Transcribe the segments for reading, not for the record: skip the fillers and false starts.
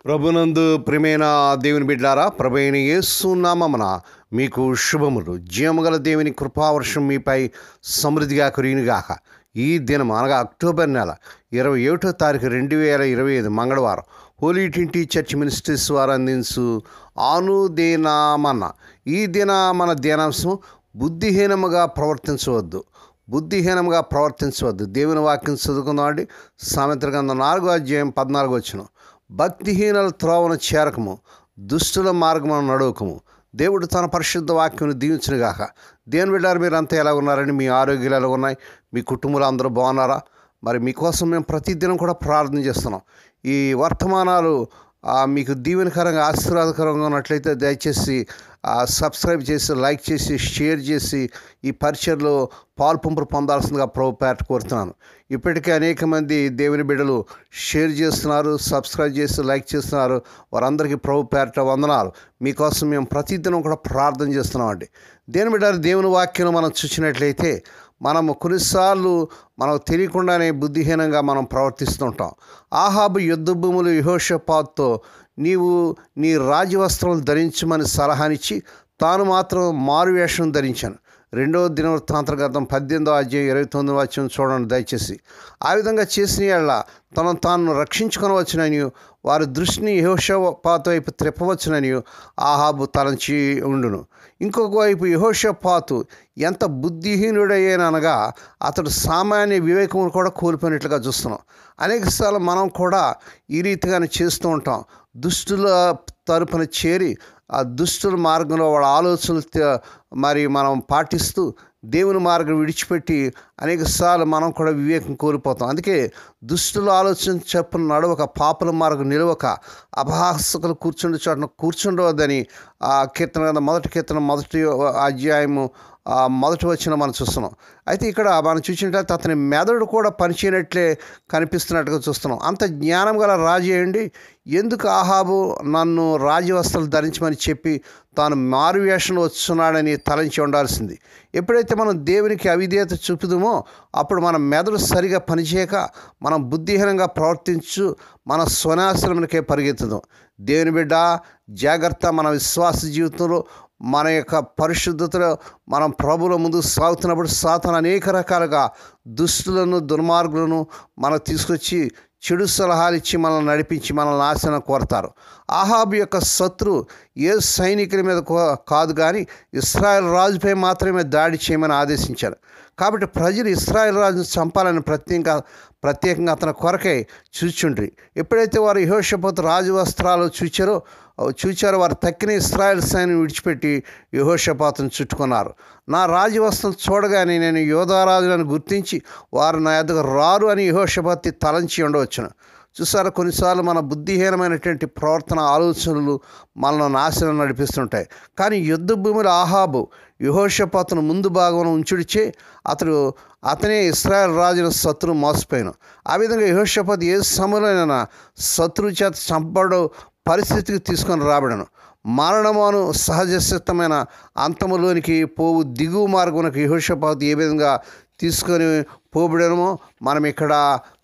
ప్రభునందు ప్రియమైన దేవుని బిడ్డారా, ప్రభువైన యేసు నామమున మీకు శుభములు. జీవముగల దేవుని కృపావర్షం మీపై సమృద్ధిగా కురియునుగాక. ఈ దినం అనగా అక్టోబర్ నెల 21వ తారీఖు 2025 మంగళవారం హోలీ ట్రినిటీ చర్చ్ మినిస్ట్రీస్ వారు అందించు అనుదినమన్న ఈ దిన మన ధ్యానాంశం బుద్ధిహీనముగా ప్రవర్తించవద్దు. దేవుని వాక్యం చదువుకుందాం అండి. సామెతల గ్రంథం 4వ అధ్యాయం 14వ వచనం. భక్తిహీనుల త్రోవను చేరకము, దుష్టుల మార్గమును నడవకము. దేవుడు తన పరిశుద్ధ వాక్యమును దీవించునుగాక. దేవుని బిడ్డారు, మీరు అంతా ఎలా ఉన్నారండి? మీ ఆరోగ్యాలు ఎలా ఉన్నాయి? మీ కుటుంబాలు అందరూ బాగున్నారా? మరి మీకోసం మేము ప్రతిదినం కూడా ప్రార్థన చేస్తున్నాం. ఈ వర్తమానాలు మీకు దీవెనకరంగా ఆశీర్వాదకరంగా ఉన్నట్లయితే దయచేసి సబ్స్క్రైబ్ చేసి, లైక్ చేసి, షేర్ చేసి ఈ పరిచయలో పాల్పంపులు పొందాల్సిందిగా ప్రభు పేట కోరుతున్నాను. ఇప్పటికే అనేక మంది దేవుని బిడ్డలు షేర్ చేస్తున్నారు, సబ్స్క్రైబ్ చేసి, లైక్ చేస్తున్నారు. వారందరికీ ప్రభు పేట వందనాలు. మీకోసం మేము ప్రతిదినం కూడా ప్రార్థన చేస్తున్నామండి. దేవుని బిడ్డలు, దేవుని వాక్యం మనం చూసినట్లయితే మనము కొన్నిసార్లు మనకు తెలియకుండానే బుద్ధిహీనంగా మనం ప్రవర్తిస్తుంటాం. ఆహాబు యుద్ధ భూములు యెహోషాపాతుతో నీవు నీ రాజవస్త్రం ధరించమని సలహానిచ్చి తాను మాత్రం మారువేషం ధరించాను. 2వ దినవృత్తాంత గ్రంథం 18వ అధ్యాయం 29వ వచనం చూడండి దయచేసి. ఆ విధంగా చేసిన యెడల తనను తాను రక్షించుకొనవచ్చునని, వారి దృష్టిని యెహోషాపాతు వైపు త్రిప్పవచ్చునని ఆహాబు తలంచి ఉండును. ఇంకొక వైపు యెహోషాపాతు ఎంత బుద్ధిహీనుడయ్యేననగా అతడు సామాన్య వివేకమును కూడా కోల్పోయినట్లుగా చూస్తున్నాం. అనేకసార్లు మనం కూడా ఈ రీతిగానే చేస్తూ ఉంటాం. దుష్టుల తరపున చేరి ఆ దుష్టుల మార్గంలో వాళ్ళ ఆలోచనలు మరి మనం పాటిస్తూ దేవుని మార్గం విడిచిపెట్టి అనేకసార్లు మనం కూడా వివేకం కోల్పోతాం. అందుకే దుష్టుల ఆలోచన చెప్పున నడవక, పాపుల మార్గం నిలవక, అపహాసకులు కూర్చుండే చోటన కూర్చుండవద్దని మొదటి కీర్తన 1వ అధ్యాయము 1వ వచనం మనం చూస్తున్నాం. అయితే ఇక్కడ మనం చూసినట్లయితే అతని మెదడు కూడా పనిచేయనట్లే కనిపిస్తున్నట్టుగా చూస్తున్నాం. అంత జ్ఞానం గల రాజు ఏంటి? ఎందుకు ఆహాబు నన్ను రాజవస్త్రాలు ధరించమని చెప్పి తాను మారువేషంలో వస్తున్నాడని తలంచి ఉండాల్సింది. ఎప్పుడైతే మనం దేవునికి అవిధేయత చూపుదామో అప్పుడు మన మెదడు సరిగా పనిచేయక మనం బుద్ధిహీనంగా ప్రవర్తించు మన స్వనాశ్రమానికే పరిగెత్తుదాం. దేవుని బిడ్డ జాగ్రత్త. మన విశ్వాస జీవితంలో మన యొక్క పరిశుద్ధతలో మనం ప్రభువుల ముందు సాగుతున్నప్పుడు సాతాను అనేక రకాలుగా దుష్టులను, దుర్మార్గులను మనకు తీసుకొచ్చి చెడు సలహాలు ఇచ్చి మనల్ని నడిపించి మనల్ని నాశనం కోరతారు. ఆహాబు యొక్క శత్రు ఏ సైనికుల మీద కాదు కానీ ఇశ్రాయేల్ రాజుపై మాత్రమే దాడి చేయమని ఆదేశించారు. కాబట్టి ప్రజలు ఇశ్రాయేల్ రాజును చంపాలని ప్రత్యేకంగా అతని కొరకై చూచుండ్రి. ఎప్పుడైతే వారు యెహోషాపాతు రాజు వస్త్రాలు చూచారో వారు తక్కిన ఇశ్రాయేల్ సైన్యం విడిచిపెట్టి యెహోషాపాతును చుట్టుకున్నారు. నా రాజవస్త్రం చూడగానే నేను యోధారాజులను గుర్తించి వారు నా ఎదుగు రారు అని యెహోషాపాతు తలంచి ఉండవచ్చును. చూసారా, కొన్నిసార్లు మన బుద్ధిహీనమైనటువంటి ప్రవర్తన, ఆలోచనలు మనల్ని నాశనం నడిపిస్తుంటాయి. కానీ యుద్ధ భూమిలో ఆహాబు యెహోషాపాతును ముందు భాగం ఉంచుడిచే అతనే ఇశ్రాయేల్ రాజుల శత్రువు మోసపోయాను. ఆ విధంగా యెహోషాపాతు ఏ సమయంలోనైనా శత్రువు చేత చంపబడు పరిస్థితికి తీసుకొని రాబడను. మరణమును సహజ సిద్ధమైన అంతములోనికి పోవు దిగువ మార్గమునకు యెహోషాపాతు ఏ విధంగా తీసుకొని పోబడమో మనం ఇక్కడ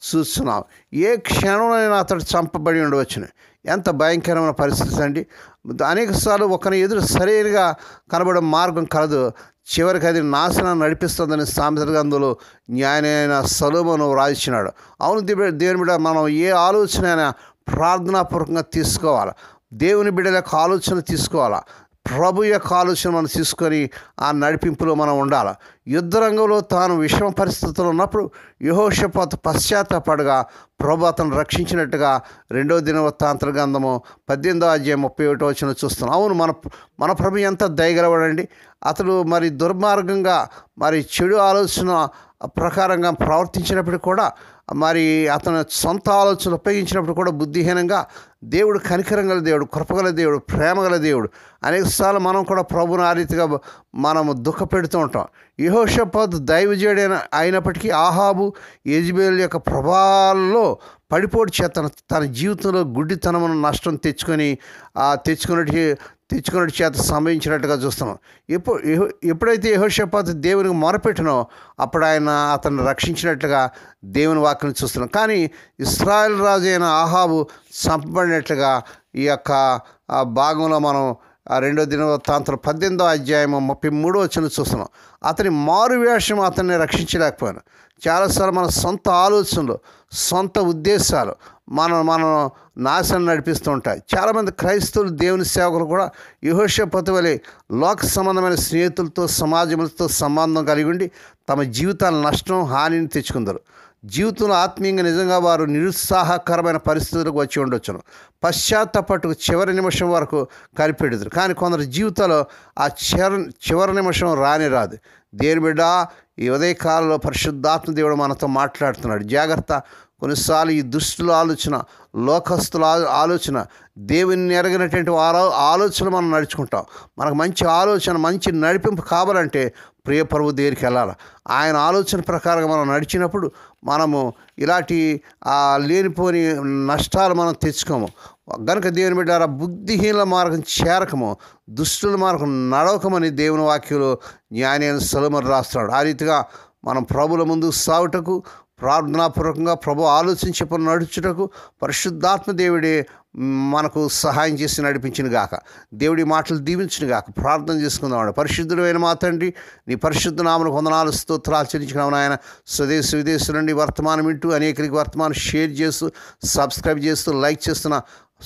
చూస్తున్నాం. ఏ క్షణంలోనైనా అతడు చంపబడి ఉండవచ్చును. ఎంత భయంకరమైన పరిస్థితి అండి. అనేకసార్లు ఒకరి ఎదురు సరైనగా కనబడే మార్గం కలదు, చివరికి అది నాశనం నడిపిస్తుందని సామెతల గ్రంథంలో జ్ఞానైన సొలొమోను రాయించినాడు. అవును దేవుని బిడ్డ, మనం ఏ ఆలోచన అయినా ప్రార్థనాపూర్వకంగా తీసుకోవాలి. దేవుని బిడ్డల యొక్క ఆలోచన తీసుకోవాలా. ప్రభు యొక్క ఆలోచన మనం తీసుకొని ఆ నడిపింపులో మనం ఉండాలి. యుద్ధరంగంలో తాను విషమ పరిస్థితుల్లో ఉన్నప్పుడు యెహోషాపాతు పశ్చాత్తాపడగా ప్రభు అతను రక్షించినట్టుగా 2వ దినవృత్తాంత గ్రంథము 18వ అధ్యాయం 31వ వచనం చూస్తున్నాం. అవును, మన ప్రభు ఎంత దయగలవాడండి. అతడు మరి దుర్మార్గంగా మరి చెడు ఆలోచన ప్రకారంగా ప్రవర్తించినప్పుడు కూడా, మరి అతను సొంత ఆలోచనలు ఉపయోగించినప్పుడు కూడా బుద్ధిహీనంగా దేవుడు కనికరంగల దేవుడు, కృపగల దేవుడు, ప్రేమగల దేవుడు. అనేకసార్లు మనం కూడా ప్రభుని ఆ రీతిగా మనము దుఃఖపెడుతూ ఉంటాం. యెహోషాపాతు దైవజనుడు అయినప్పటికీ ఆహాబు యెజెబెల్ యొక్క ప్రభావాల్లో పడిపోటు చేత తన జీవితంలో గుడ్డితనమును నష్టం తెచ్చుకున్నట్టు తెచ్చుకున్నట్టు చేత సంభవించినట్టుగా చూస్తున్నాం. ఎప్పుడైతే యెహోషాపాతు దేవునికి మొరపెట్టినో అప్పుడు ఆయన అతన్ని రక్షించినట్లుగా దేవుని వాక్యం చూస్తున్నాం. కానీ ఇశ్రాయేల్ రాజు అయిన ఆహాబు చంపబడినట్లుగా ఈ యొక్క భాగంలో మనం 2వ దినవృత్తాంతం 18వ అధ్యాయం 33వ వచనం చూస్తున్నాం. అతని మారువేషం అతన్ని రక్షించలేకపోయాను. చాలాసార్లు మన సొంత ఆలోచనలు, సొంత ఉద్దేశాలు మనం నాశనం నడిపిస్తూ ఉంటాయి. చాలామంది క్రైస్తవులు, దేవుని సేవకులు కూడా యెహోషాపాతు వలె లోక సంబంధమైన స్నేహితులతో, సమాజములతో సంబంధం కలిగి ఉండి తమ జీవితాల నష్టం, హానిని తెచ్చుకుందరు. జీవితంలో ఆత్మీయంగా నిజంగా వారు నిరుత్సాహకరమైన పరిస్థితులకు వచ్చి ఉండొచ్చును. పశ్చాత్తాపట్టుకు చివరి నిమిషం వరకు కనిపెడుదురు. కానీ కొందరు జీవితంలో ఆ చివరి నిమిషం రాదు. దేని బిడ్డ, ఈ ఉదయకాలంలో పరిశుద్ధాత్మ దేవుడు మనతో మాట్లాడుతున్నాడు. జాగ్రత్త. కొన్నిసార్లు ఈ దుష్టుల ఆలోచన, లోకస్తుల ఆలోచన, దేవుని ఎరగినటువంటి ఆలోచన మనం నడుచుకుంటాం. మనకు మంచి ఆలోచన, మంచి నడిపింపు కావాలంటే ప్రియ ప్రభువు దగ్గరికి వెళ్ళాలి. ఆయన ఆలోచన ప్రకారంగా మనం నడిచినప్పుడు మనము ఇలాంటి లేనిపోని నష్టాలు మనం తెచ్చుకోము. గనుక దేవుని బిడ్డారా, బుద్ధిహీనుల మార్గం చేరకము, దుష్టుల మార్గం నడవకమని దేవుని వాక్యంలో జ్ఞాని అయిన సొలొమోను రాస్తున్నాడు. ఆ రీతిగా మనం ప్రభుల ముందు సాగుటకు, ప్రార్థనాపూర్వకంగా ప్రభు ఆలోచించి నడుచుటకు పరిశుద్ధాత్మ దేవుడే మనకు సహాయం చేసి నడిపించిన గాక. దేవుడి మాటలు దీవించిన గాక. ప్రార్థన చేసుకుందాం. పరిశుద్ధుడు అయిన మా తండ్రి, నీ పరిశుద్ధ నామమునకు వందనాలు, స్తోత్రాలు చెల్లించుకున్నాము నాయన. స్వదేశ విదేశాల నుండి వర్తమానం వింటూ అనేకరికి వర్తమానం షేర్ చేస్తూ, సబ్స్క్రైబ్ చేస్తూ, లైక్ చేస్తున్న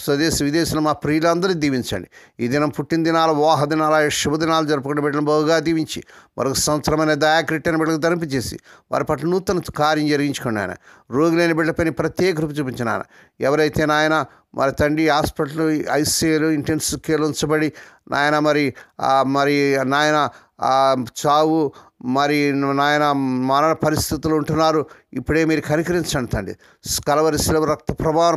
స్వదేశ విదేశాలు మా ప్రియులందరూ దీవించండి. ఈ దినం పుట్టిన దినాలు, వివాహ దినాలు, శుభదినాలు జరుపుకునే బిడ్డలను బహుగా దీవించి మరొక సంవత్సరమైన దయాకృత్యాన్ని బిడ్డలకు ధరింపజేసి వారి పట్ల నూతన కార్యం జరిగించుకోండి ఆయన. రోగులైన బిడ్డపైన ప్రత్యేక కృప చూపించిన ఆయన. ఎవరైతే నాయన మరి తండ్రి హాస్పిటల్, ఐసీయూలు, ఇంటెన్సివ్ కేర్లు ఉంచబడి నాయన మరి నాయన చావు, మరి నాయన మరణ పరిస్థితులు ఉంటున్నారు, ఇప్పుడే మీరు కనికరించండి తండ్రి. కలవరి శిలువ రక్త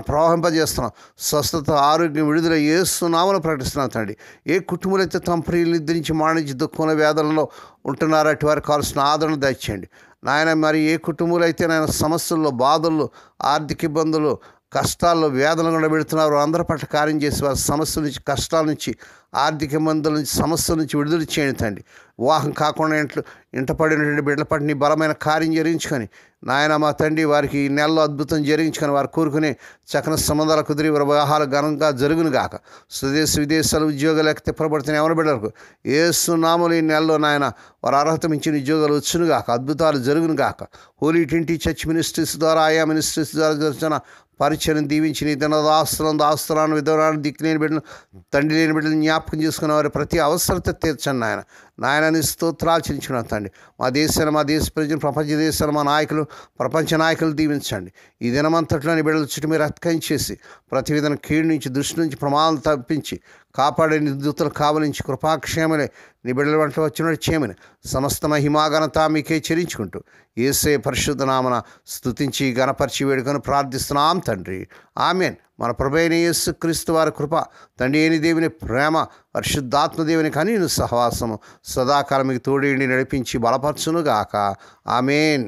ప్రవహింపజేస్తున్నాం. స్వస్థత, ఆరోగ్యం, విడుదల యేసు నామమున ప్రకటిస్తున్నాం తండ్రి. ఏ కుటుంబాలైతే తమ ప్రియులు నిద్రించి మాణించి దుఃఖంలో, వేదనలో ఉంటున్నారో అటు వారికి కావాల్సిన ఆదరణ దయచేయండి నాయన. మరి ఏ కుటుంబాలు అయితే నాయన సమస్యల్లో, బాధల్లో, ఆర్థిక ఇబ్బందులు, కష్టాల్లో, వేదనలు కూడా పెడుతున్నారు, అందరి పట్ల కార్యం చేసి వారి సమస్యల నుంచి, కష్టాల నుంచి, ఆర్థిక ఇబ్బందుల నుంచి, సమస్యల నుంచి విడుదల చేయండి తండ్రి. వివాహం కాకుండా ఇంట పడినటువంటి బిడ్డల పట్ల నీ బలమైన కార్యం జరిగించుకొని నాయన మా తండ్రి వారికి ఈ నెలలో అద్భుతం జరిగించుకొని వారు కోరుకునే చక్కని సంబంధాలు కుదిరి వారి వివాహాలు ఘనంగా జరుగును గాక. స్వదేశ విదేశాలు ఉద్యోగాలు తిప్పబడుతున్న ఎవరి బిడ్డలకు యేసు నామములో ఈ నెలలో నాయన వారు అర్హత మించిన ఉద్యోగాలు వచ్చును గాక, అద్భుతాలు జరుగును గాక. హోలీ ట్వంటీ చర్చ్ మినిస్ట్రీస్ ద్వారా, ఆయా మినిస్ట్రీస్ ద్వారా జరుగుతున్న పరిచయం దీవించి నీ దాస్తులను విధవరాలను, దిక్కులేని బిడ్డలు, తండ్రి లేని బిడ్డలు జ్ఞాపకం చేసుకున్న వారి ప్రతి అవసరత తీర్చండి నాయన. నాయనని స్తోత్రాలు చెల్లించుకున్నాను తండ్రి. మా దేశాన్ని, మా దేశ ప్రజలు, ప్రపంచ దేశాలు, మా నాయకులు, ప్రపంచ నాయకులు దీవించండి. ఈ దినమంతట్లోని బిడ్డల చుట్టూ మీరు అతికించేసి ప్రతి విధంగా కీడు నుంచి, దృష్టి నుంచి, ప్రమాదాలు తప్పించి కాపాడే నిర్దూతలు కావలించి కృపాక్షేమలే నీ బిడ్డల వెంట వచ్చినట్టు చేయమని సమస్త మహిమాఘనత మీకే చెల్లించుకుంటూ యేసే పరిశుద్ధ నామన స్తుతించి గణపరిచి వేడుకొని ప్రార్థిస్తున్నాం తండ్రి. ఆమేన్. మన ప్రభువైన యేసు క్రీస్తు వారి కృప, తండ్రి అయిన దేవుని ప్రేమ, పరిశుద్ధాత్మ దేవుని కనీను సహవాసము సదాకాలం మీకు తోడేండి నడిపించి బలపరచునుగాక. ఆమేన్.